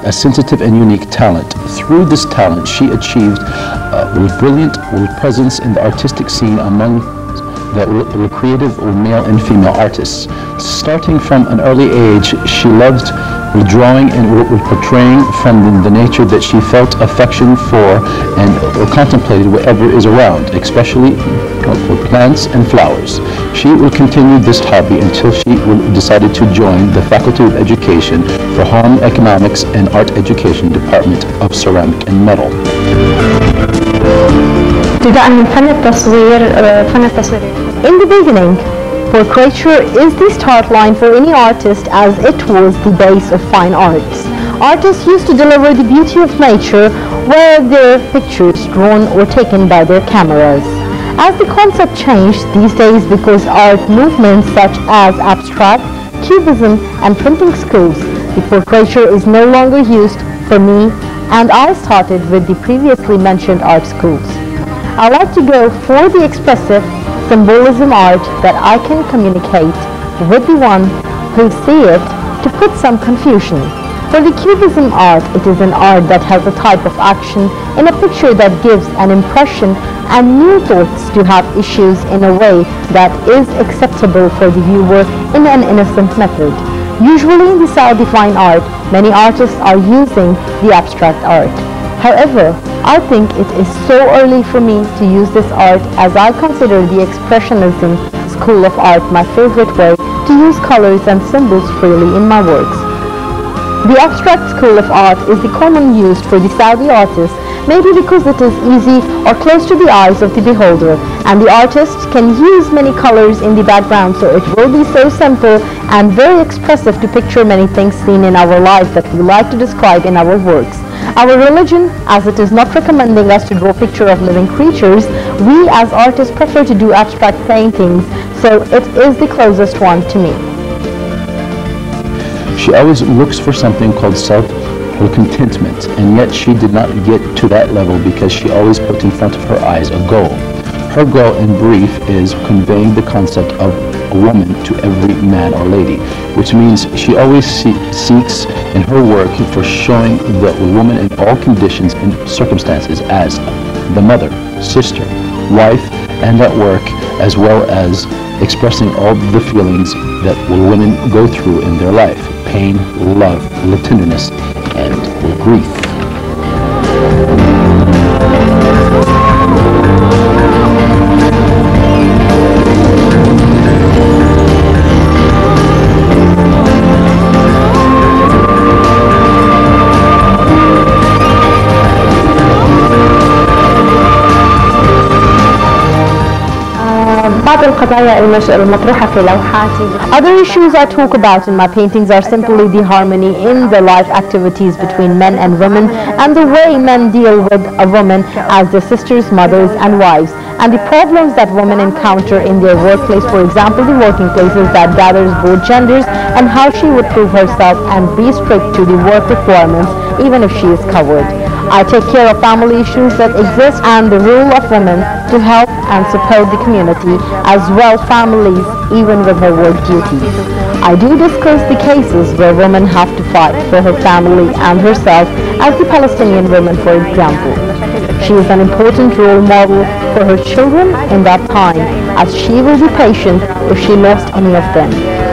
a sensitive and unique talent. Through this talent, she achieved a brilliant presence in the artistic scene among the creative male and female artists. Starting from an early age, she loved drawing and portraying from the nature that she felt affection for and contemplated whatever is around, especially for plants and flowers. She will continue this hobby until she decided to join the Faculty of Education for Home Economics and Art Education Department of Ceramic and Metal. In the beginning, portraiture is the start line for any artist, as it was the base of fine arts. Artists used to deliver the beauty of nature where their pictures drawn or taken by their cameras. As the concept changed these days because art movements such as abstract, cubism and printing schools, the portraiture is no longer used for me, and I started with the previously mentioned art schools. I like to go for the expressive symbolism art that I can communicate with the one who see it to put some confusion. For the cubism art, it is an art that has a type of action in a picture that gives an impression and new thoughts to have issues in a way that is acceptable for the viewer in an innocent method. Usually in the Saudi fine art, many artists are using the abstract art. However, I think it is so early for me to use this art, as I consider the Expressionism school of art my favorite way to use colors and symbols freely in my works. The abstract school of art is the common used for the Saudi artists, maybe because it is easy or close to the eyes of the beholder, and the artist can use many colors in the background, so it will be so simple and very expressive to picture many things seen in our life that we like to describe in our works. Our religion, as it is not recommending us to draw a picture of living creatures, we as artists prefer to do abstract paintings, so it is the closest one to me. She always looks for something called self-contentment, and yet she did not get to that level because she always put in front of her eyes a goal. Her goal, in brief, is conveying the concept of a woman to every man or lady, which means she always seeks in her work for showing the woman in all conditions and circumstances as the mother, sister, wife, and at work, as well as expressing all the feelings that women go through in their life: pain, love, tenderness, and grief. Other issues I talk about in my paintings are simply the harmony in the life activities between men and women, and the way men deal with a woman as their sisters, mothers and wives, and the problems that women encounter in their workplace, for example the working places that gathers both genders, and how she would prove herself and be strict to the work requirements even if she is covered. I take care of family issues that exist and the role of women to help and support the community, as well families, even with her work duties. I do discuss the cases where women have to fight for her family and herself, as the Palestinian woman, for example. She is an important role model for her children in that time, as she will be patient if she lost any of them.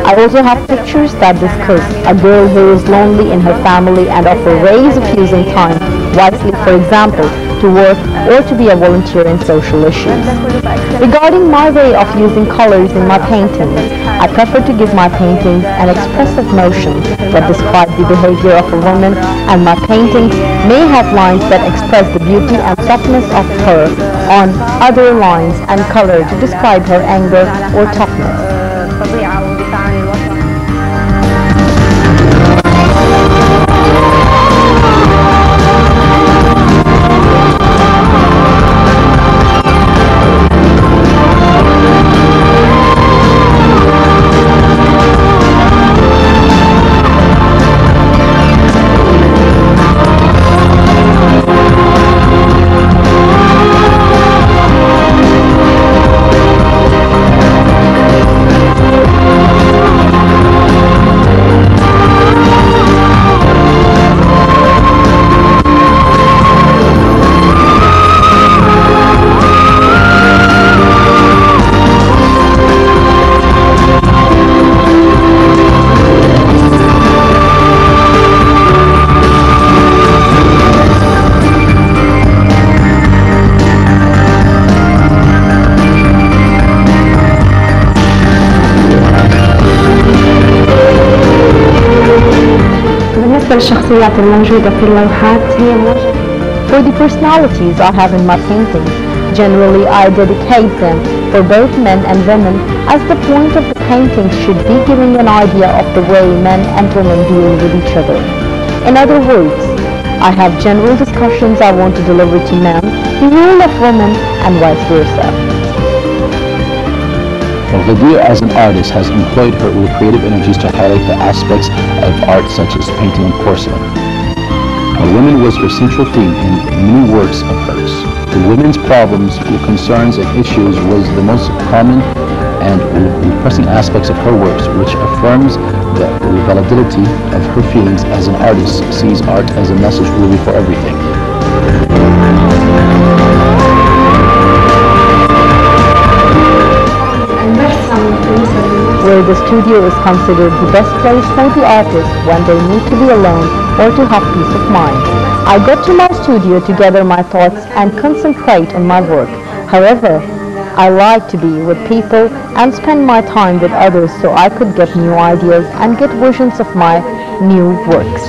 I also have pictures that discuss a girl who is lonely in her family and offer ways of using time wisely, for example, to work or to be a volunteer in social issues. Regarding my way of using colors in my paintings, I prefer to give my paintings an expressive motion that describe the behavior of a woman, and my paintings may have lines that express the beauty and softness of her on other lines, and color to describe her anger or toughness. الشخصيات الموجودة في اللوحات هي موجودة. For the personalities I have in my paintings, generally I dedicate them for both men and women, as the point of the painting should be giving an idea of the way men and women deal with each other. In other words, I have general discussions I want to deliver to men, the role of women, and vice versa. Ghadeer as an artist has employed her creative energies to highlight the aspects of art such as painting and porcelain. Women was her central theme in many works of hers. The women's problems, concerns, and issues was the most common and pressing aspects of her works, which affirms the validity of her feelings as an artist sees art as a message really for everything. Where the studio is considered the best place for the artist when they need to be alone or to have peace of mind. I go to my studio to gather my thoughts and concentrate on my work. However, I like to be with people and spend my time with others so I could get new ideas and get visions of my new works.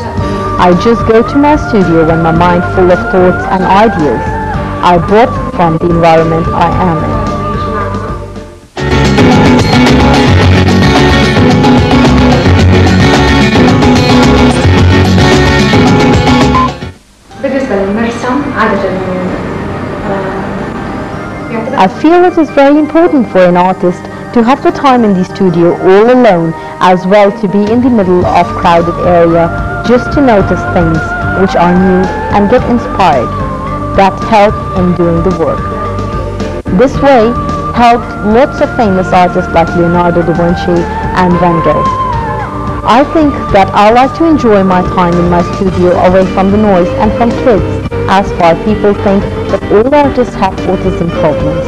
I just go to my studio when my mind full of thoughts and ideas I brought from the environment I am in. I feel it is very important for an artist to have the time in the studio all alone, as well to be in the middle of crowded area just to notice things which are new and get inspired. That help in doing the work. This way helped lots of famous artists like Leonardo da Vinci and Van Gogh. I think that I like to enjoy my time in my studio away from the noise and from kids, as far people think that all artists have autism problems.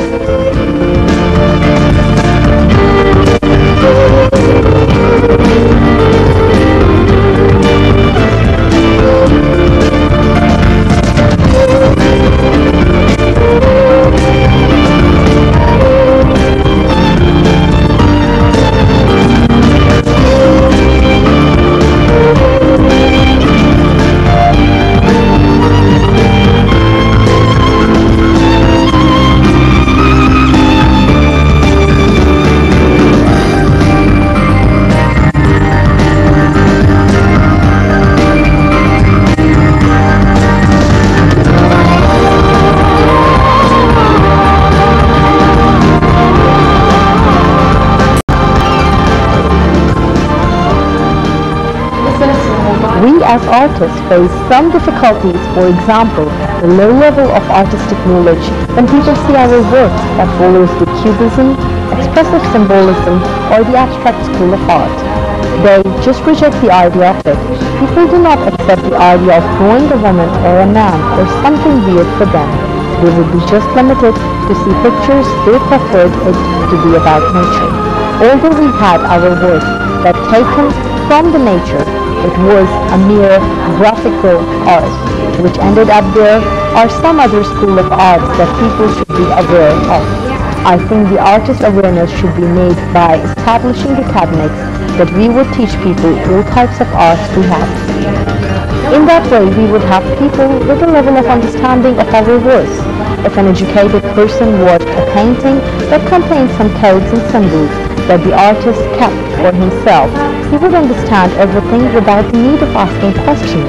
As artists face some difficulties, for example, the low level of artistic knowledge when people see our work that follows the cubism, expressive symbolism, or the abstract school of art. They just reject the idea of it. People do not accept the idea of drawing a woman or a man or something weird for them. They would be just limited to see pictures. They preferred it to be about nature. Although we had our work that taken from the nature, it was a mere graphical art, which ended up there are some other school of arts that people should be aware of. I think the artist awareness should be made by establishing academics that we would teach people all types of arts we have. In that way, we would have people with a level of understanding of our works. If an educated person watched a painting that contained some codes and symbols that the artist kept for himself, he would understand everything without the need of asking questions.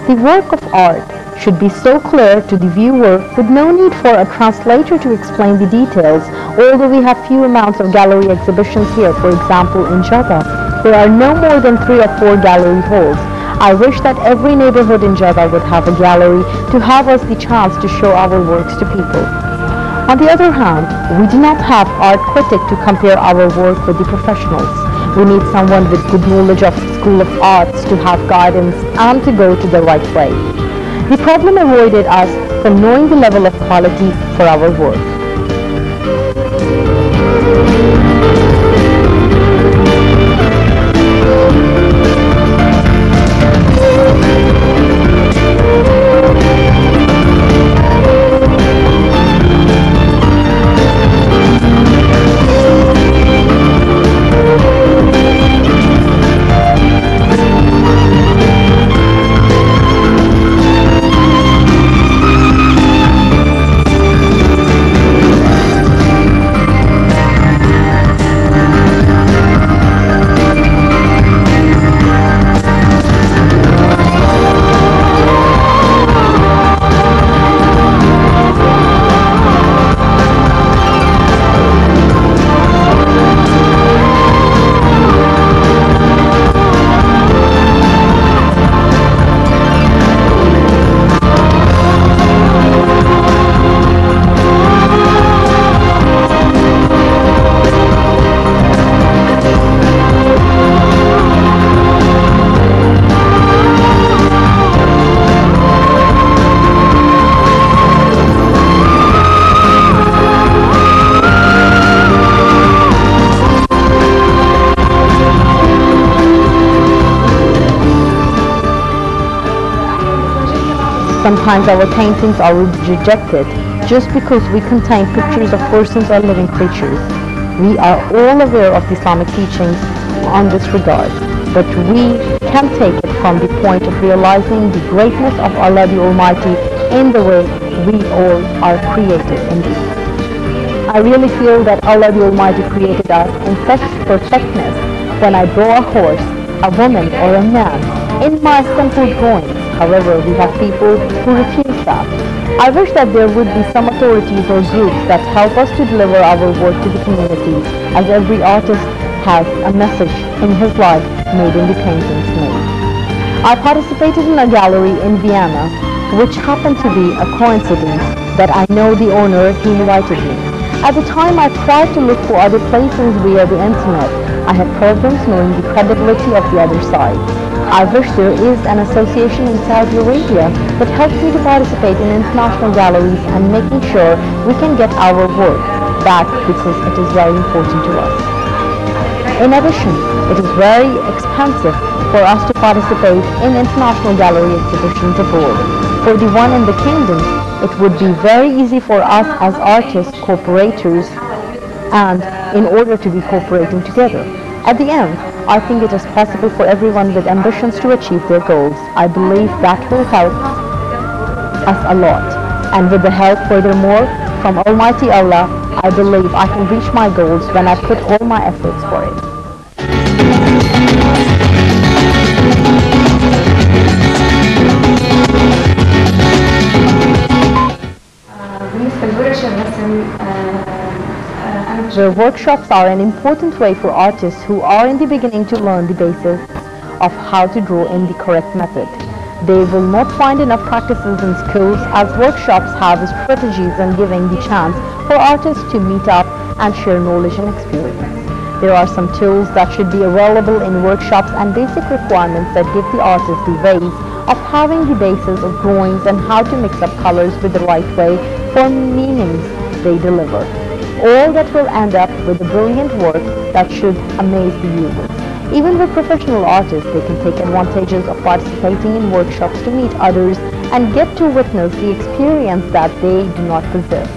The work of art should be so clear to the viewer with no need for a translator to explain the details, although we have few amounts of gallery exhibitions here. For example, in Jeddah, there are no more than 3 or 4 gallery halls. I wish that every neighborhood in Jeddah would have a gallery to have us the chance to show our works to people. On the other hand, we do not have art critic to compare our work with the professionals. We need someone with good knowledge of the School of Arts to have guidance and to go to the right way. The problem avoided us from knowing the level of quality for our work. Sometimes our paintings are rejected just because we contain pictures of persons or living creatures. We are all aware of the Islamic teachings on this regard, but we can take it from the point of realizing the greatness of Allah the Almighty in the way we all are created indeed. I really feel that Allah the Almighty created us in such perfectness when I draw a horse, a woman or a man in my simple drawings. However, we have people who refuse that. I wish that there would be some authorities or groups that help us to deliver our work to the community, as every artist has a message in his life made in the paintings made. I participated in a gallery in Vienna, which happened to be a coincidence that I know the owner. He invited me. At the time, I tried to look for other places via the internet. I had problems knowing the credibility of the other side. I wish there is an association in Saudi Arabia that helps me to participate in international galleries and making sure we can get our work back, because it is very important to us. In addition, it is very expensive for us to participate in international gallery exhibitions abroad. For the one in the kingdom, it would be very easy for us as artists, cooperators, and in order to be cooperating together. At the end, I think it is possible for everyone with ambitions to achieve their goals. I believe that will help us a lot. And with the help furthermore from Almighty Allah, I believe I can reach my goals when I put all my efforts for it. The workshops are an important way for artists who are in the beginning to learn the basics of how to draw in the correct method. They will not find enough practices in schools, as workshops have strategies and giving the chance for artists to meet up and share knowledge and experience. There are some tools that should be available in workshops and basic requirements that give the artist the ways of having the basis of drawings and how to mix up colors with the right way for meanings they deliver. All that will end up with a brilliant work that should amaze the viewers. Even with professional artists, they can take advantages of participating in workshops to meet others and get to witness the experience that they do not possess.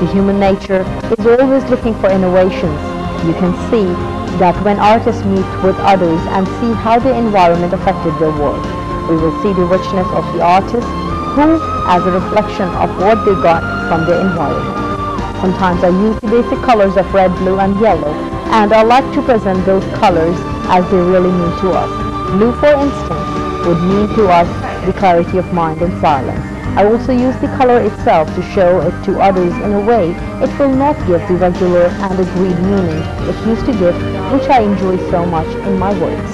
The human nature is always looking for innovations. You can see that when artists meet with others and see how the environment affected their work. We will see the richness of the artist who as a reflection of what they got from their environment. Sometimes I use the basic colors of red, blue and yellow, and I like to present those colors as they really mean to us. Blue, for instance, would mean to us the clarity of mind and silence. I also use the color itself to show it to others in a way it will not give the regular and agreed meaning it used to give, which I enjoy so much in my works.